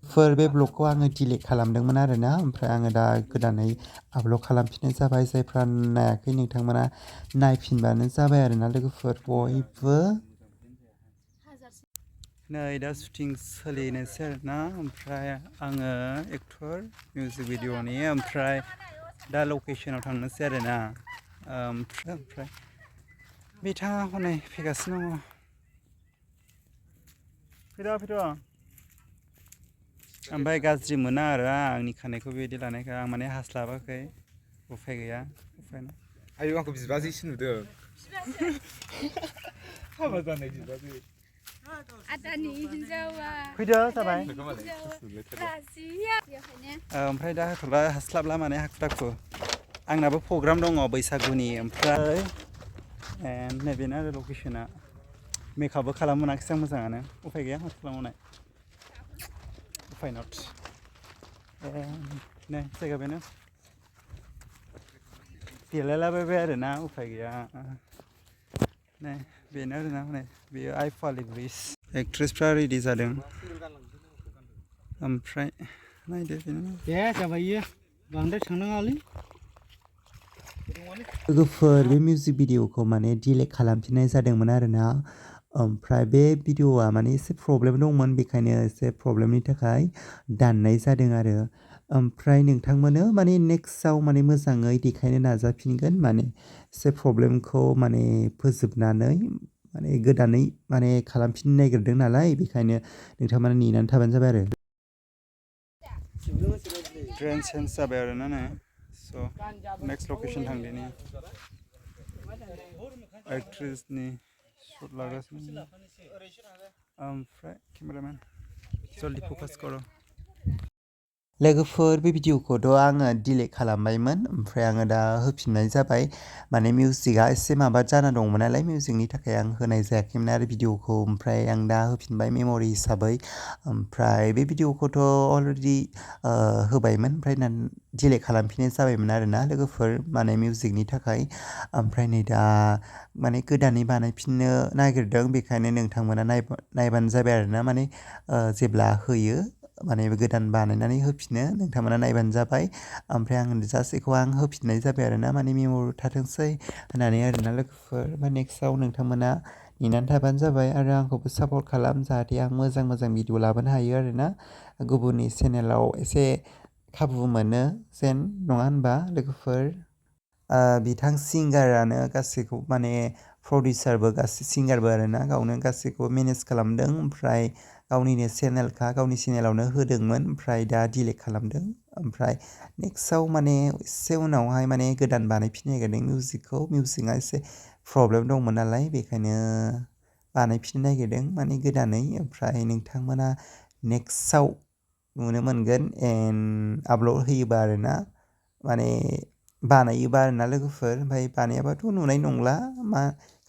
फोर बे ब्लगखौ आङो डिलिट खालामदोंमोन आरोना ओमफ्राय आङो दा गोदानै आपल'ड खालामफिननाय जाबाय जायफ्रा नायाखै नोंथांमोना नायफिनबानो जाबाय आरोना लोगोफोर बयबो नै दा शुटिं सोलिनोसै आरोना ओमफ्राय आङो एक्टर मिउजिक भिडिअ'नि ओमफ्राय दा लकेसनाव थांनोसै आरोना ओमफ्राय बिथाङा हनै फैगासिनो दङ फैद' ओमफ्राय गाज्रि मोना आरो आंनि खानायखौ बेबायदि लानायखौ आं माने हास्लाबाखै उफाय गैया आयौ आंखौ बिबाजैसो नुदों हाबा जानाय बिबाजै आदानि हिनजावा फैदो जाबाय ओमफ्राय दा होथ'ला हास्लाबला माने हाखु दाखु आंनाबो प्रग्राम दङ बैसागुनि ओमफ्राय नैबेनो आरो लकेसना मेकआपबो खालामनो मोनाखिसै आं मोजाङानो उफाय गैया मा खालामनाय उफाय नट नै जायगा बेनो देलायलाबायबाय आरोना उफाय गैया नै बेनो आरोना हनै बेयो आइफवालि ब्रिज एक्ट्रेसफ्रा रेडि जादों ओमफ्राय नायदो बेनो दे जाबाय इयो बांद्राय थांनाङालै लोगोफोर बे मिउजिक भिडिअखौ माने डिलिट खालामफिननाय जादोंमोन आरोना ओमफ्राय बे भिडिअआ माने एसे प्रब्लेम दंमोन बेखायनो एसे प्रब्लेमनि थाखाय दाननाय जादों आरो ओमफ्राय नोंथांमोननो माने नेक्स्टआव माने मोजाङै देखायनो नाजाफिनगोन माने एसे प्रब्लेमखौ माने फोजोबनानै माने गोदानै माने खालामफिननो नागिरदों नालाय बेखायनो नोंथांमोना नेनानै थाबानो जाबाय आरो ट्रेन चेन्ज जाबाय आरोना नै स' नेक्स्ट लकेसन थांदिनि एक्ट्रेसनि शट लागासिनो ओमफ्राय केमेरामेन जल्दि फकास करो लोगोफोर बे भिडिअखौथ' आङो डिलिट खालामबायमोन ओमफ्राय आङो दा होफिननाय जाबाय माने मिउजिकआ एसे माबा जाना दंमोन नालाय मिउजिकनि थाखाय आं होनाय जायाखैमोन आरो भिडिअखौ ओमफ्राय आं दा होफिनबाय मेम'रि हिसाबै ओमफ्राय बे भिडिअखौथ' अलरेडि होबायमोन ओमफ्राय डिलिट खालामफिननाय जाबायमोन आरोना लोगोफोर माने मिउजिकनि थाखाय ओमफ्राय नै दा माने गोदानै बानायफिननो नागिरदों बेखायनो नोंथांमोना नायबानो जाबाय आरोना माने जेब्ला होयो माने गोदान बानायनानै होफिनो नोंथांमोना नायबानो जाबाय ओमफ्राय आं जास्ट बेखौ आं होफिननाय जाबाय आरोना माने मेम'रि थाथोंसै होननानै आरोना लोगोफोर ओमफ्राय नेक्स्टआव नोंथांमोना नेनानै थाबानो जाबाय आरो आंखौबो सापर्ट खालाम जाहाथे आं मोजां भिडिअ लाबोनो हायो आरोना गुबुननि चेनेलाव एसे खाबु मोनो जेन नङा होनबा लोगोफोर बिथां सिंगारानो गासैखौ माने प्रडिउसारबो गासै सिंगारबो आरोना गावनो गासैखौबो मेनेज खालामदों ओमफ्राय गावनिनो चेनेलखा गावनि चेनेलावनो होदोंमोन ओमफ्राय दा डिलिट खालामदों ओमफ्राय नेक्स्टआव माने एसे उनावहाय माने गोदान बानायफिननो नागिरदों मिउजिकआ एसे प्रब्लेम दंमोन नालाय बेखायनो बानायफिननो नागिरदों माने गोदानै ओमफ्राय नोंथांमोना नेक्स्टआव नुनो मोनगोन आपल'ड होयोबा आरोना माने बानायोबा आरोना लोगोफोर ओमफ्राय बानायाबाथ' नुनाय नंला मा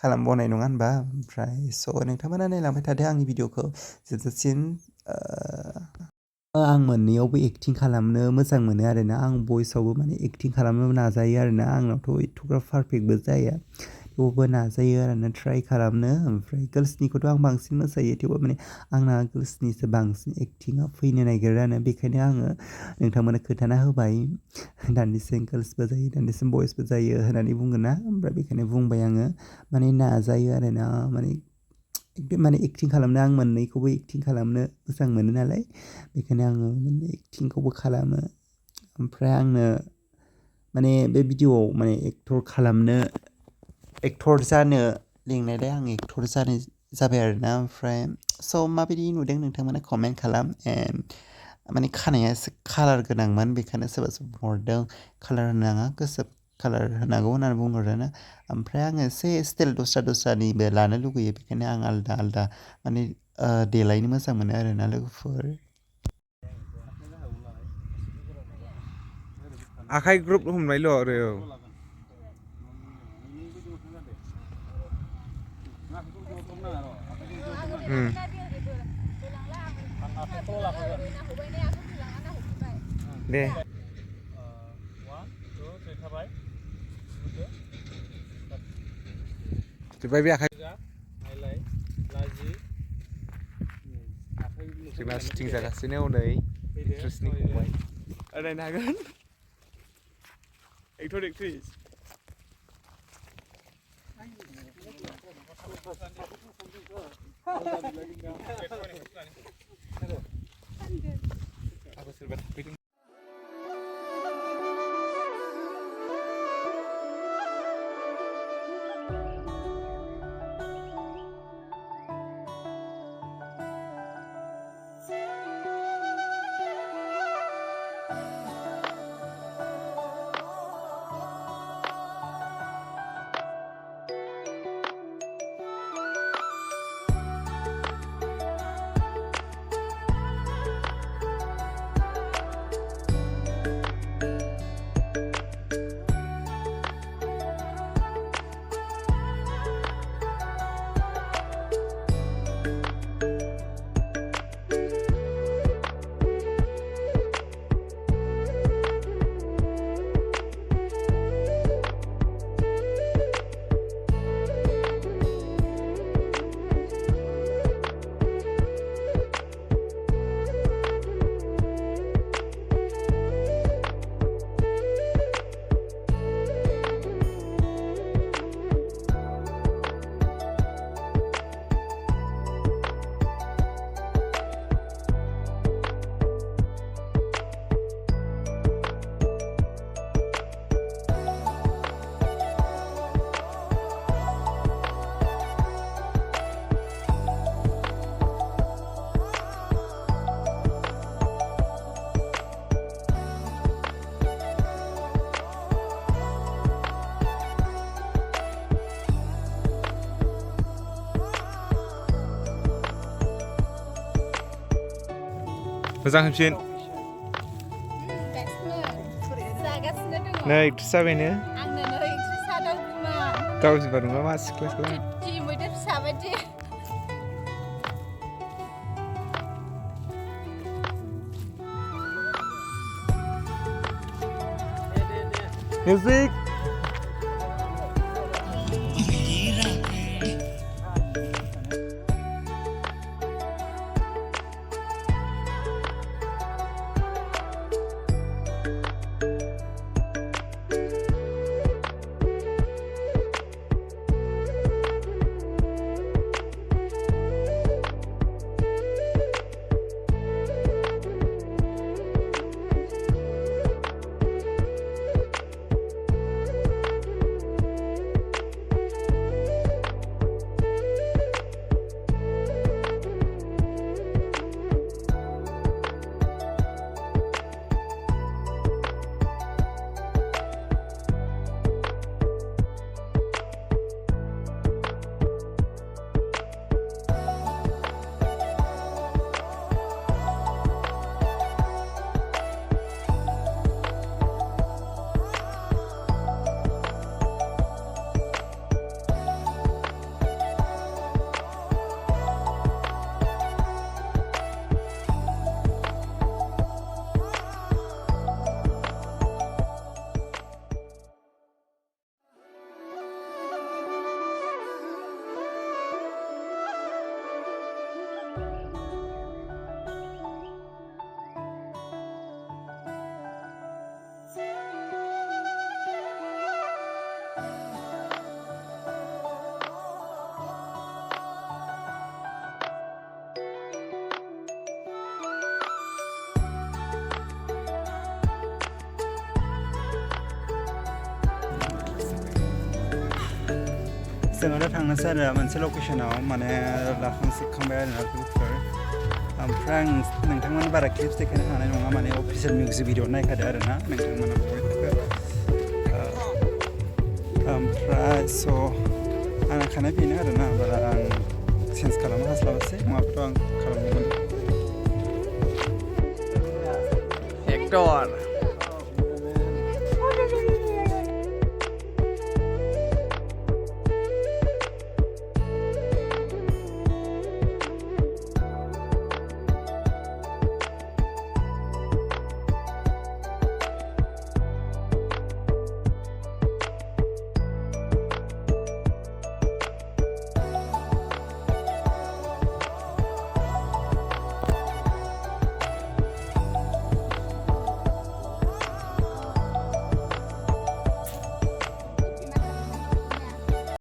खालामबावनाय नङा होनबा ओमफ्राय स' नोंथांमोना नायलांबाय थादो आंनि भिडिअखौ जोबजासिम आं मोननैयावबो एक्टिं खालामनो मोजां मोनो आरोना आं भइसआवबो माने एक्टिं खालामनो नाजायो आरोना आंनावथ' एथ'ग्राब पारफेक्टबो जाया थेवबो नाजायो आरोना ट्राइ खालामनो ओमफ्राय गार्ल्सनिखौथ' आं बांसिन मोसायो थेवबो माने आंना गार्ल्सनिसो बांसिन एक्टिङा फैनो नागिरो बेखायनो आङो नोंथांमोननो खोन्थाना होबाय दान्दिसे गार्ल्सबो जायो दान्दिसे बयसबो जायो होननानै बुङोन ना ओमफ्राय बेखायनो बुंबाय आङो माने नाजायो आरोना माने एक्टिं खालामनो आं मोननैखौबो एक्टिं खालामनो मोजां मोनो नालाय बेखायनो आङो माने एक्टिंखौबो खालामो ओमफ्राय आंनो माने बे भिडिअआव माने एक्टर जानो लिंनायलाय आं एक्टर जानाय जाबाय आरोना ओमफ्राय स' माबायदि नुदों नोंथांमोना कमेन्ट खालाम माने खानाया एसे कालार गोनांमोन बेखायनो सोरबा हरदों कालार होनाङा गोसोम कालार होनांगौ होननानै बुंहरदों ओमफ्राय आङो एसे स्टाइल दस्रानिबो लानो लुगैयो बेखायनो आं आलदा माने देलायनो मोजां मोनो आरोना लोगोफोर आखाइ ग्रुप हमनायल' आरो दे जोब्बाय बे आखाइ जोंना शुटिं जागासिनो हनै एक्ट्रेसनि फंबाय रायलायनो हागोन actor actress aku serba tapi मोजां होनफिन नै एक्ट्रेस जाबायनो आंनो नै एक्ट्रेस जादोंमोन दावजिबा नङा मा सिख्लाखौ जि मैदेर फिसा बायदि मिउजिक जोङो दा थांनोसै आरो मोनसे लकेसनाव माने लाखांजोबखांबाय आरोना ग्रुपफोर ओमफ्राय आं नोंथांमोन बारा क्लिप्स देखायनो हानाय नङा माने अफिसियेल मिउजिक भिडिअ नायखादो आरोना नोंथांमोना बयबो ओमफ्राय स' आंना खानाय बेनो आरोना बारा आं चेन्ज खालामनो हास्लाबासै नङाबाथ' आं खालामगौमोन एक्टर